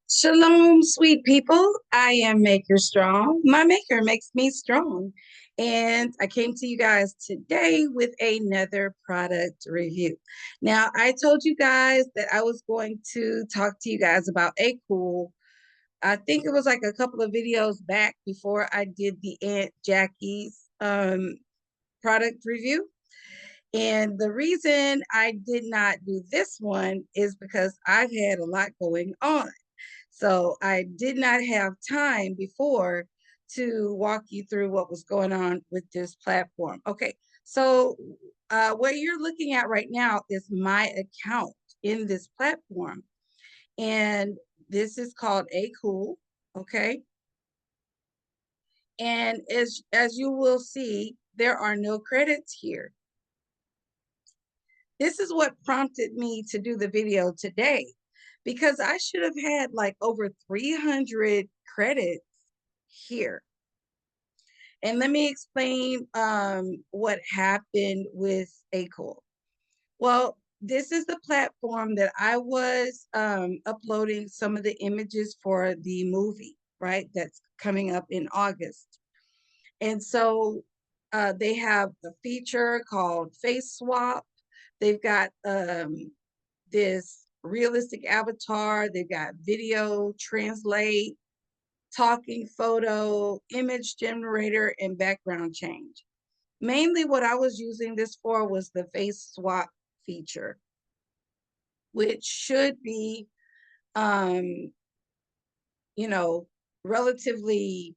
Shalom, sweet people. I am Maker Strong. My maker makes me strong. And I came to you guys today with another product review. Now, I told you guys that I was going to talk to you guys about AKOOL. I think it was like a couple of videos back before I did the Aunt Jackie's product review. And the reason I did not do this one is because I've had a lot going on. So I did not have time before to walk you through what was going on with this platform. Okay, so what you're looking at right now is my account in this platform. And this is called AKOOL, okay? And as you will see, there are no credits here. This is what prompted me to do the video today because I should have had like over 300 credits here. And let me explain what happened with AKOOL. Well, this is the platform that I was uploading some of the images for the movie, right? That's coming up in August. And so they have a feature called Face Swap. They've got this realistic avatar. They've got video translate, talking photo, image generator, and background change. Mainly what I was using this for was the face swap feature, which should be, um, you know, relatively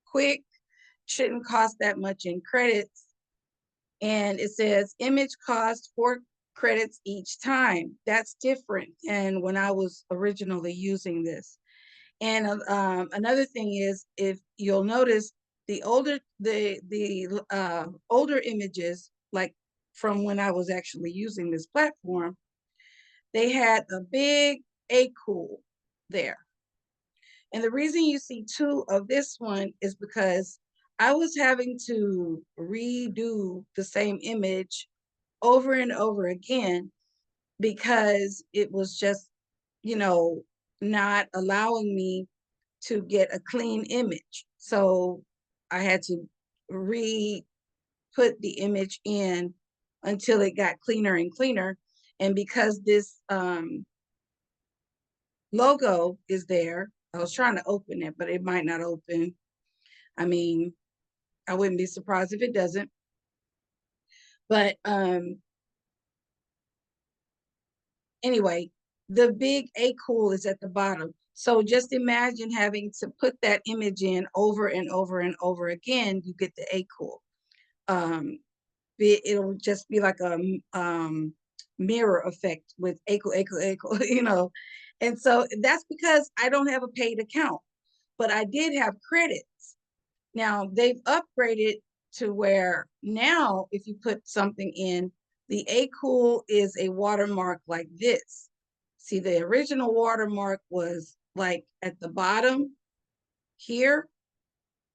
quick, shouldn't cost that much in credits. And it says image cost 4 credits each time. That's different than when I was originally using this. And another thing is, if you'll notice, the older images, like from when I was actually using this platform, they had a big AKOOL there. And the reason you see two of this one is because I was having to redo the same image over and over again because it was just, you know, not allowing me to get a clean image. So I had to re put the image in until it got cleaner and cleaner. And because this logo is there, I was trying to open it, but it might not open. I mean, I wouldn't be surprised if it doesn't. But anyway, the big AKOOL is at the bottom. So just imagine having to put that image in over and over and over again, you get the AKOOL. It'll just be like a mirror effect with AKOOL, you know. And so that's because I don't have a paid account, but I did have credits. Now they've upgraded to where now if you put something in, the AKOOL is a watermark like this. See, the original watermark was like at the bottom here,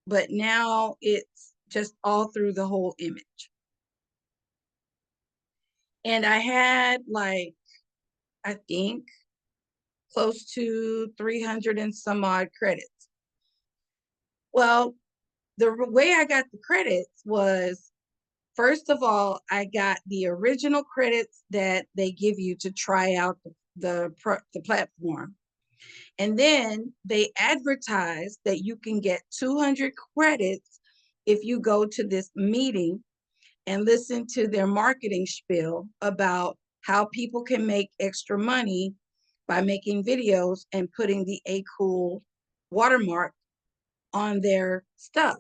but now it's just all through the whole image. And I had like, I think close to 300 and some odd credits. Well, the way I got the credits was, first of all, I got the original credits that they give you to try out the platform. And then they advertise that you can get 200 credits if you go to this meeting and listen to their marketing spiel about how people can make extra money by making videos and putting the AKOOL watermark on their stuff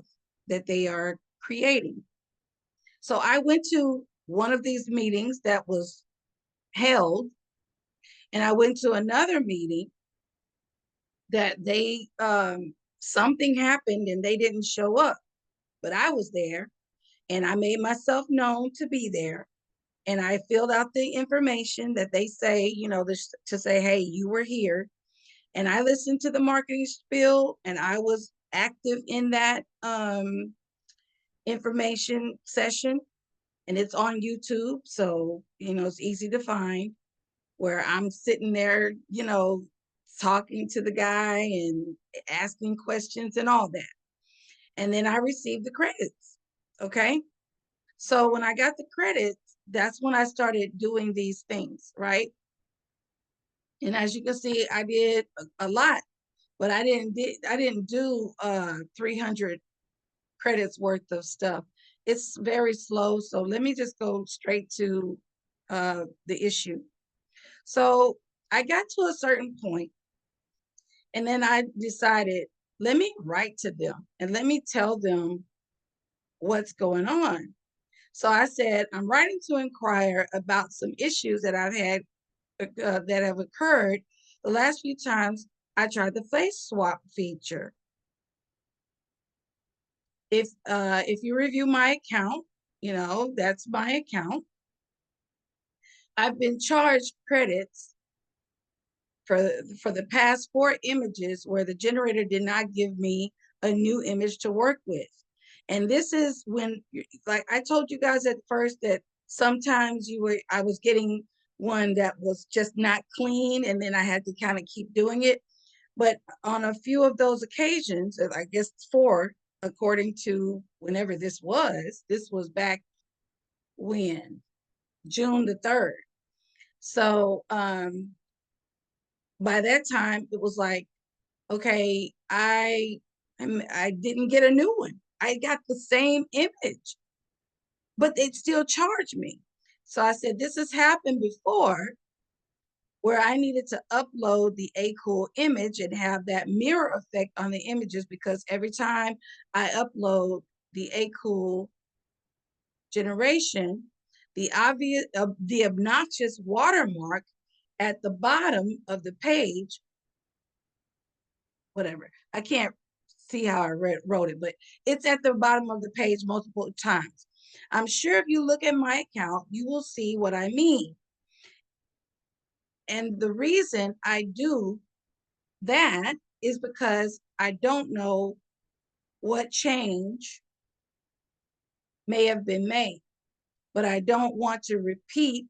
that they are creating. So I went to one of these meetings that was held, and I went to another meeting that they something happened and they didn't show up, but I was there and I made myself known to be there. And I filled out the information that they say, you know, to say, hey, you were here. And I listened to the marketing spiel and I was active in that information session. And it's on YouTube. So, you know, it's easy to find, where I'm sitting there, you know, talking to the guy and asking questions and all that. And then I received the credits. Okay. So when I got the credits, that's when I started doing these things, right? And as you can see, I did a lot, but I didn't do 300 credits worth of stuff. It's very slow. So let me just go straight to the issue. So I got to a certain point, and then I decided, let me write to them and let me tell them what's going on. So I said, I'm writing to inquire about some issues that I've had that have occurred the last few times I tried the face swap feature. If you review my account, you know, that's my account. I've been charged credits for the past 4 images where the generator did not give me a new image to work with. And this is when, like I told you guys at first, that sometimes I was getting one that was just not clean, and then I had to kind of keep doing it. But on a few of those occasions, I guess 4, according to whenever this was back when, June the 3rd. So by that time it was like, okay, I didn't get a new one. I got the same image, but they'd still charge me. So I said, this has happened before, where I needed to upload the AKOOL image and have that mirror effect on the images, because every time I upload the AKOOL generation, the obnoxious watermark at the bottom of the page, whatever, I can't see how I wrote it, but it's at the bottom of the page multiple times. I'm sure if you look at my account, you will see what I mean. And the reason I do that is because I don't know what change may have been made, but I don't want to repeat.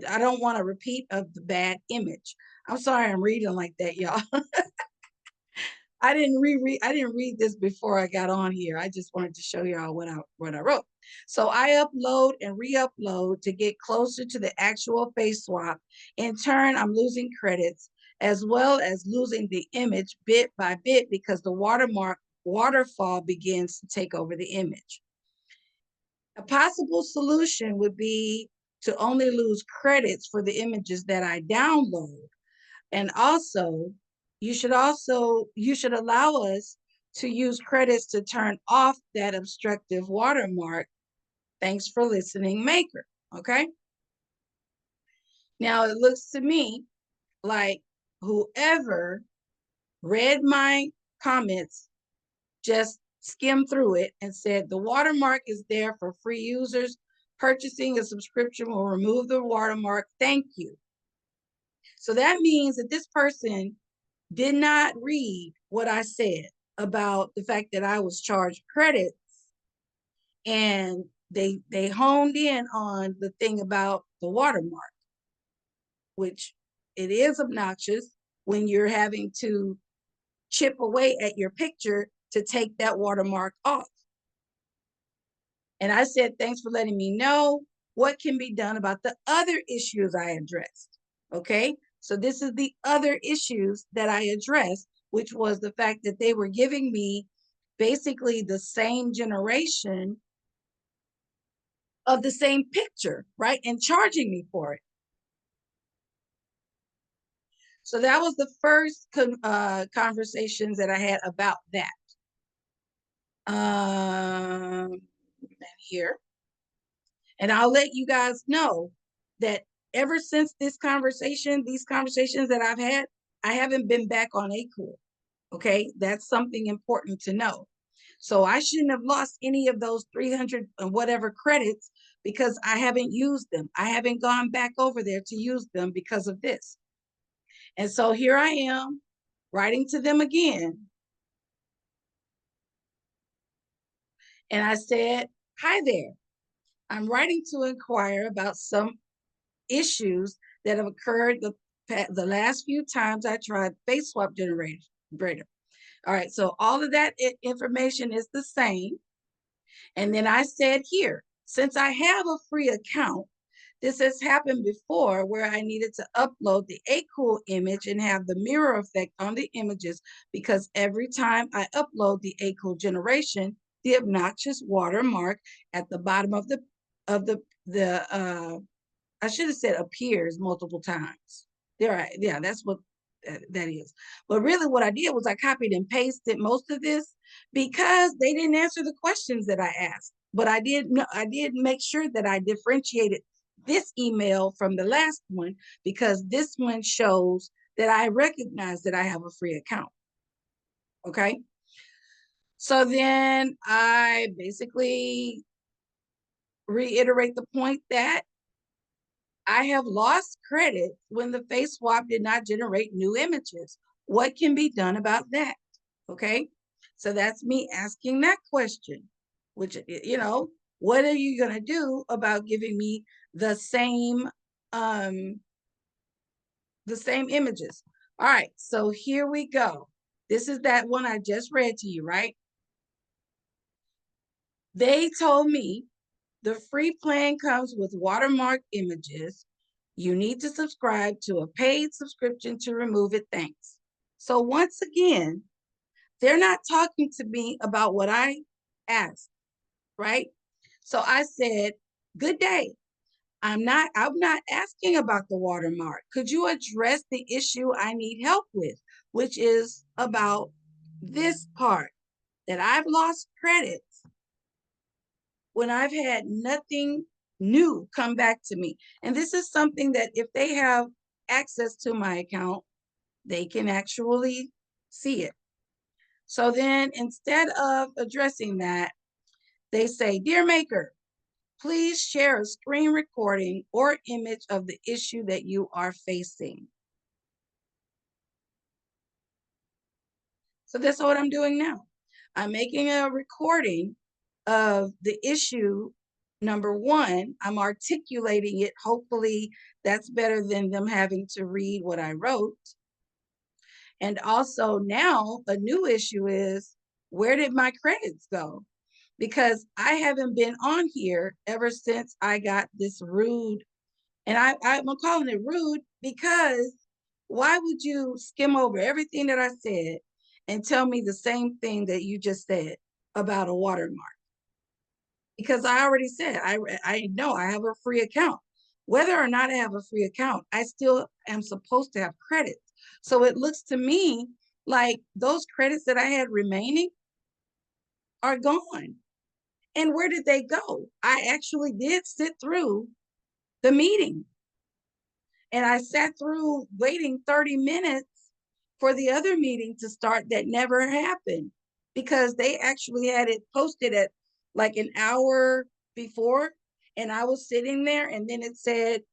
I don't want a repeat of the bad image. I'm sorry I'm reading like that, y'all. I didn't read this before I got on here. I just wanted to show y'all what I wrote. So I upload and re-upload to get closer to the actual face swap. In turn, I'm losing credits, as well as losing the image bit by bit, because the waterfall begins to take over the image. A possible solution would be to only lose credits for the images that I download. And also, you should allow us to use credits to turn off that obstructive watermark. Thanks for listening, Maker. Okay. Now it looks to me like whoever read my comments just skimmed through it and said the watermark is there for free users. Purchasing a subscription will remove the watermark. Thank you. So that means that this person did not read what I said about the fact that I was charged credits, and they honed in on the thing about the watermark, which it is obnoxious when you're having to chip away at your picture to take that watermark off. And I said, thanks for letting me know what can be done about the other issues I addressed. Okay, so this is the other issues that I addressed, which was the fact that they were giving me basically the same generation of the same picture, right? And charging me for it. So that was the first conversations that I had about that. And here. And I'll let you guys know that ever since these conversations that I've had, I haven't been back on AKOOL. Okay, that's something important to know. So I shouldn't have lost any of those 300 and whatever credits, because I haven't used them. I haven't gone back over there to use them because of this. And so here I am writing to them again. And I said, hi there. I'm writing to inquire about some issues that have occurred the last few times I tried face swap generator. All right, so all of that information is the same. And then I said here, since I have a free account, this has happened before where I needed to upload the AKOOL image and have the mirror effect on the images, because every time I upload the AKOOL generation, the obnoxious watermark at the bottom of the I should have said appears multiple times. There, yeah, that's what that is. But really, what I did was I copied and pasted most of this because they didn't answer the questions that I asked. But I did make sure that I differentiated this email from the last one, because this one shows that I recognize that I have a free account. Okay. So then I basically reiterate the point that I have lost credit when the face swap did not generate new images. What can be done about that? Okay. So that's me asking that question, which, what are you going to do about giving me the same, um, the same images? All right. So here we go. This is that one I just read to you, right? They told me the free plan comes with watermark images. You need to subscribe to a paid subscription to remove it. Thanks. So once again, they're not talking to me about what I asked, right? So I said, "Good day. I'm not asking about the watermark. Could you address the issue I need help with, which is about this part, that I've lost credits when I've had nothing new come back to me." And this is something that if they have access to my account, they can actually see it. So then instead of addressing that, they say, "Dear Maker, please share a screen recording or image of the issue that you are facing." So that's what I'm doing now. I'm making a recording of the issue number one. I'm articulating it. Hopefully that's better than them having to read what I wrote. And also now a new issue is, where did my credits go? Because I haven't been on here ever since I got this rude, and I'm calling it rude because why would you skim over everything that I said and tell me the same thing that you just said about a watermark? Because I already said, I know I have a free account. Whether or not I have a free account, I still am supposed to have credits. So it looks to me like those credits that I had remaining are gone. And where did they go? I actually did sit through the meeting, and I sat through waiting 30 minutes for the other meeting to start that never happened, because they actually had it posted at like an hour before. And I was sitting there and then it said,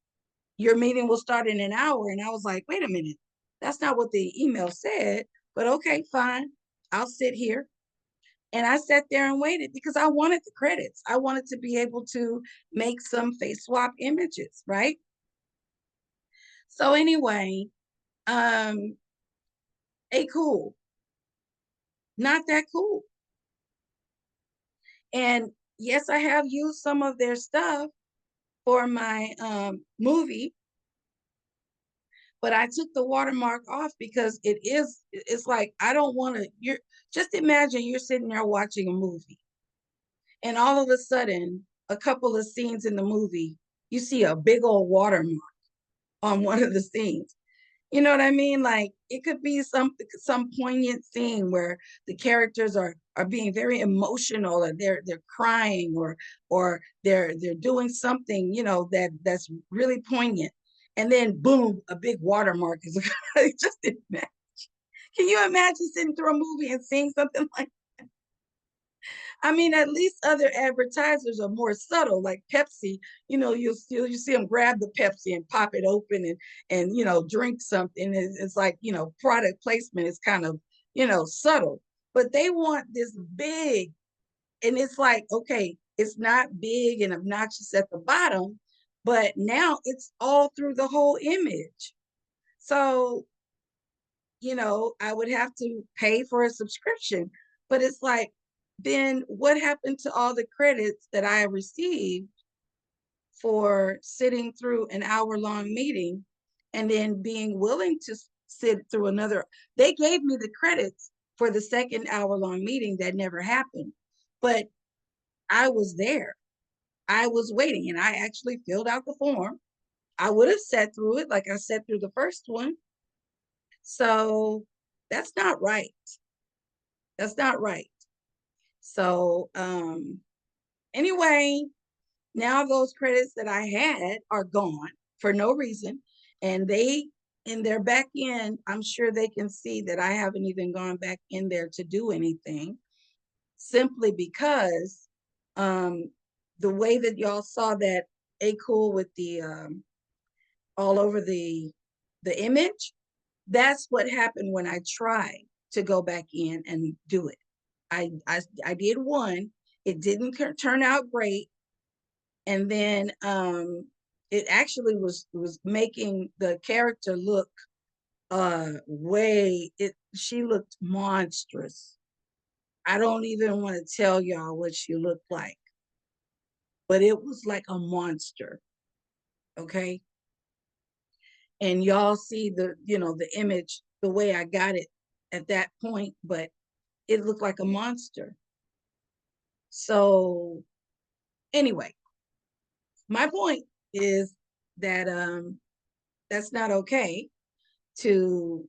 "Your meeting will start in an hour." And I was like, wait a minute, that's not what the email said. But okay, fine. I'll sit here. And I sat there and waited because I wanted the credits. I wanted to be able to make some face swap images, right? So anyway, um, AKOOL, not that cool. And yes, I have used some of their stuff for my movie, but I took the watermark off because it's like, I don't want to, you're just imagine you're sitting there watching a movie and all of a sudden, a couple of scenes in the movie, you see a big old watermark on one of the scenes. You know what I mean? Like it could be some poignant scene where the characters are being very emotional, or they're crying, or they're doing something, that's really poignant. And then boom, a big watermark is just imagine. Can you imagine sitting through a movie and seeing something like, I mean, at least other advertisers are more subtle, like Pepsi. You see them grab the Pepsi and pop it open and drink something. It's like product placement is kind of subtle, but they want this big, and it's like, okay, it's not big and obnoxious at the bottom, but now it's all through the whole image. So, I would have to pay for a subscription. But it's like, then what happened to all the credits that I received for sitting through an hour-long meeting and then being willing to sit through another? They gave me the credits for the second hour-long meeting that never happened. But I was there. I was waiting and I actually filled out the form. I would have sat through it like I sat through the first one. So that's not right. That's not right. So anyway, now those credits that I had are gone for no reason. And they, in their back end, I'm sure they can see that I haven't even gone back in there to do anything, simply because um, the way that y'all saw that AKOOL with the all over the image, that's what happened when I tried to go back in and do it. I did one. It didn't turn out great, and then it actually was making the character look way it she looked monstrous. I don't even want to tell y'all what she looked like, but it was like a monster. Okay. And y'all see the image the way I got it at that point, but it looked like a monster. So anyway, my point is that that's not okay to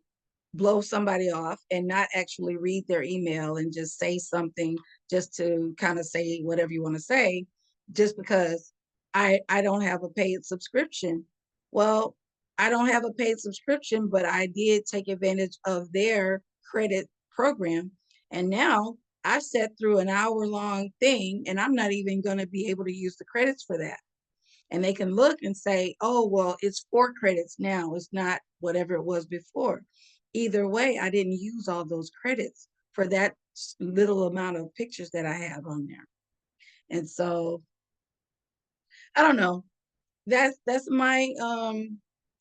blow somebody off and not actually read their email and just say something just to kind of say whatever you want to say, just because I don't have a paid subscription. Well, I don't have a paid subscription, but I did take advantage of their credit program, and now I've sat through an hour-long thing and I'm not even going to be able to use the credits for that. And they can look and say, oh, well, it's 4 credits now, it's not whatever it was before. Either way, I didn't use all those credits for that little amount of pictures that I have on there. And so I don't know. That's my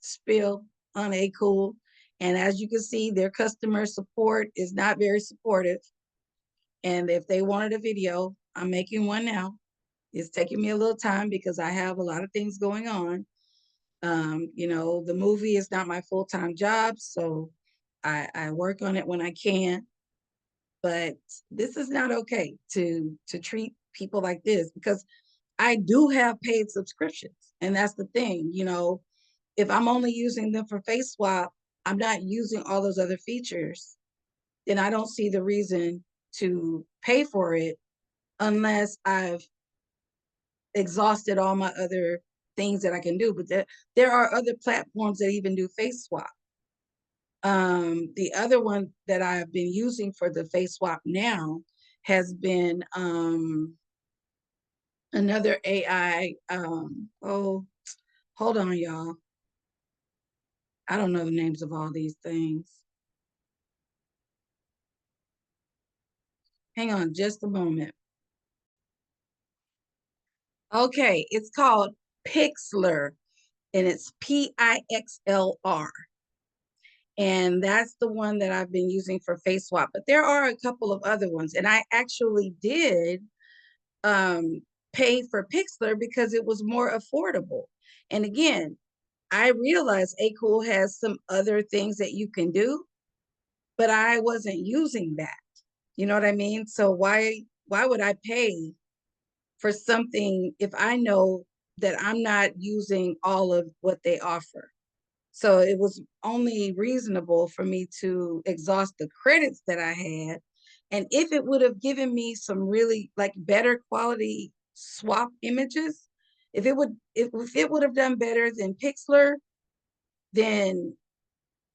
spiel on AKOOL. And as you can see, their customer support is not very supportive. And if they wanted a video, I'm making one now. It's taking me a little time because I have a lot of things going on. The movie is not my full-time job, so I work on it when I can. But this is not okay to treat people like this, because I do have paid subscriptions, and that's the thing. If I'm only using them for face swap, I'm not using all those other features, then I don't see the reason to pay for it unless I've exhausted all my other things that I can do. But there are other platforms that even do face swap. The other one that I've been using for the face swap now has been another AI. Oh, hold on, y'all. I don't know the names of all these things. Hang on just a moment. Okay, it's called Pixlr, and it's Pixlr. And that's the one that I've been using for face swap. But there are a couple of other ones, and I actually did pay for Pixlr because it was more affordable. And again, I realize AKOOL has some other things that you can do, but I wasn't using that. You know what I mean? So why would I pay for something if I know that I'm not using all of what they offer? So it was only reasonable for me to exhaust the credits that I had. And if it would have given me some really like better quality swap images, if it would have done better than Pixlr, then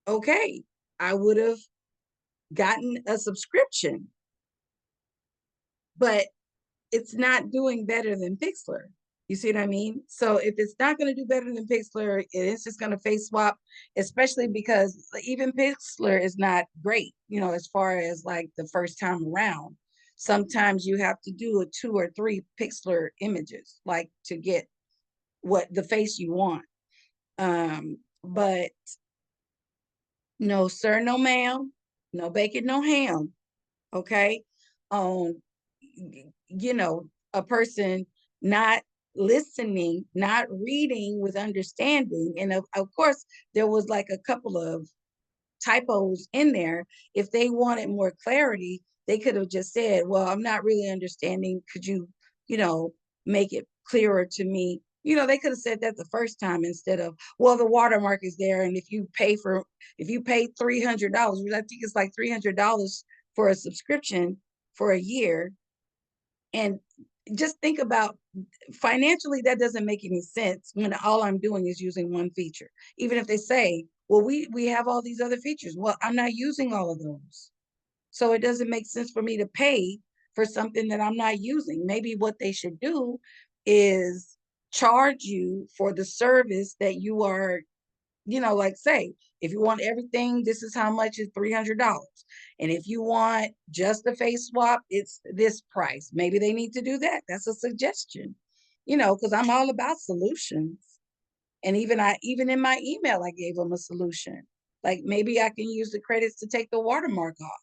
okay, I would have gotten a subscription. But it's not doing better than Pixlr. You see what I mean? So if it's not going to do better than Pixlr, it's just going to face swap, especially because even Pixlr is not great, as far as like the first time around. Sometimes you have to do a 2 or 3 Pixlr images, like to get what the face you want. But No sir, no ma'am, no bacon, no ham, okay? On, a person not listening, not reading with understanding, and of course, there was, like, a couple of typos in there. If they wanted more clarity, they could have just said, "Well, I'm not really understanding. Could you, you know, make it clearer to me?" They could have said that the first time instead of, "Well, the watermark is there, and if you pay $300, which I think it's like $300 for a subscription for a year." And just think about, financially, that doesn't make any sense when all I'm doing is using one feature. Even if they say, "Well, we have all these other features." Well, I'm not using all of those. So it doesn't make sense for me to pay for something that I'm not using. Maybe what they should do is charge you for the service that you are, like, say, if you want everything, this is how much, is $300. And if you want just the face swap, it's this price. Maybe they need to do that. That's a suggestion, because I'm all about solutions. And even in my email, I gave them a solution. Like, maybe I can use the credits to take the watermark off.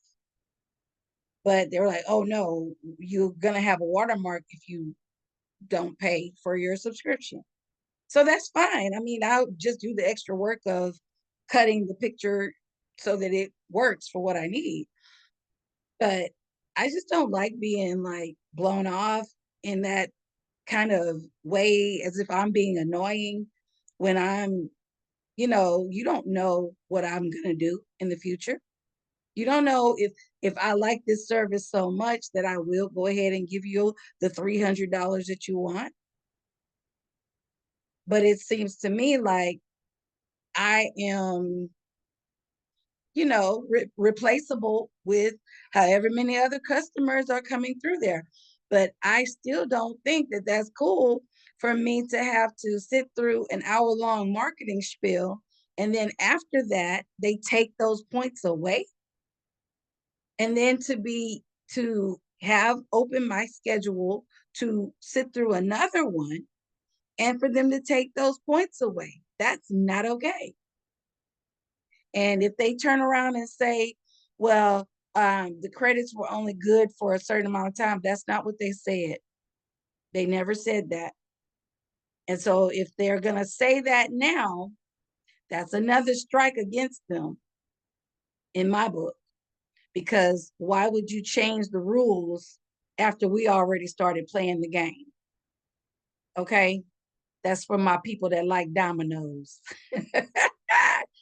But they're like, "Oh no, you're gonna have a watermark if you don't pay for your subscription." So that's fine. I mean, I'll just do the extra work of cutting the picture so that it works for what I need. But I just don't like being, like, blown off in that kind of way, as if I'm being annoying when you don't know what I'm gonna do in the future. You don't know if I like this service so much that I will go ahead and give you the $300 that you want. But it seems to me like I am, replaceable with however many other customers are coming through there. But I still don't think that that's cool for me to have to sit through an hour-long marketing spiel, and then after that, they take those points away, and then to have open my schedule to sit through another one, and for them to take those points away. That's not okay. And if they turn around and say, "Well, the credits were only good for a certain amount of time," that's not what they said. They never said that. And so if they're going to say that now, that's another strike against them in my book. Because why would you change the rules after we already started playing the game? Okay. That's for my people that like dominoes,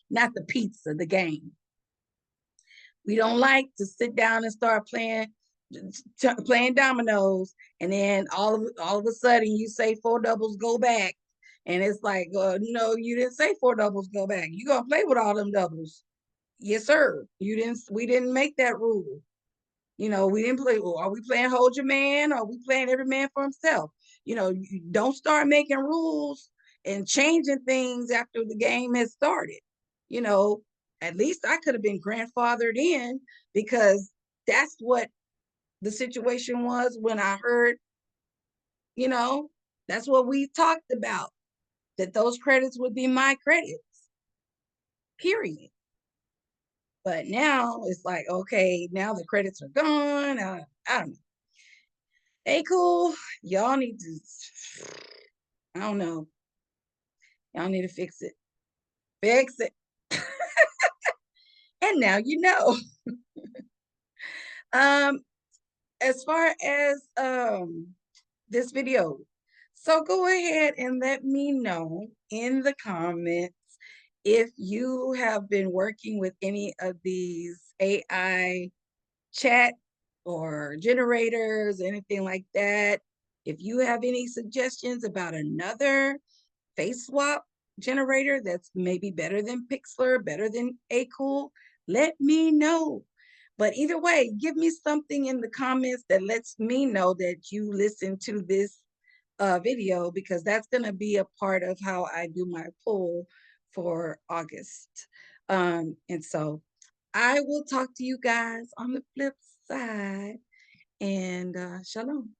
not the pizza, the game. We don't like to sit down and start playing dominoes, and then all of a sudden you say four doubles go back, and it's like, no, you didn't say four doubles go back. You gonna play with all them doubles? Yes, sir. You didn't. We didn't make that rule. We didn't play. Well, are we playing hold your man? Or are we playing every man for himself? You don't start making rules and changing things after the game has started. You know, at least I could have been grandfathered in, because that's what the situation was when I heard, you know, that's what we talked about, that those credits would be my credits, period. But now it's like, okay, now the credits are gone. I don't know. AKOOL, y'all need to, I don't know, y'all need to fix it. Fix it. And now you know. Um, as far as this video, so go ahead and let me know in the comments if you have been working with any of these AI chat or generators, anything like that. If you have any suggestions about another face swap generator that's maybe better than Pixlr, better than AKOOL, let me know. But either way, give me something in the comments that lets me know that you listen to this video, because that's going to be a part of how I do my poll for August. And so I will talk to you guys on the flip side, and shalom.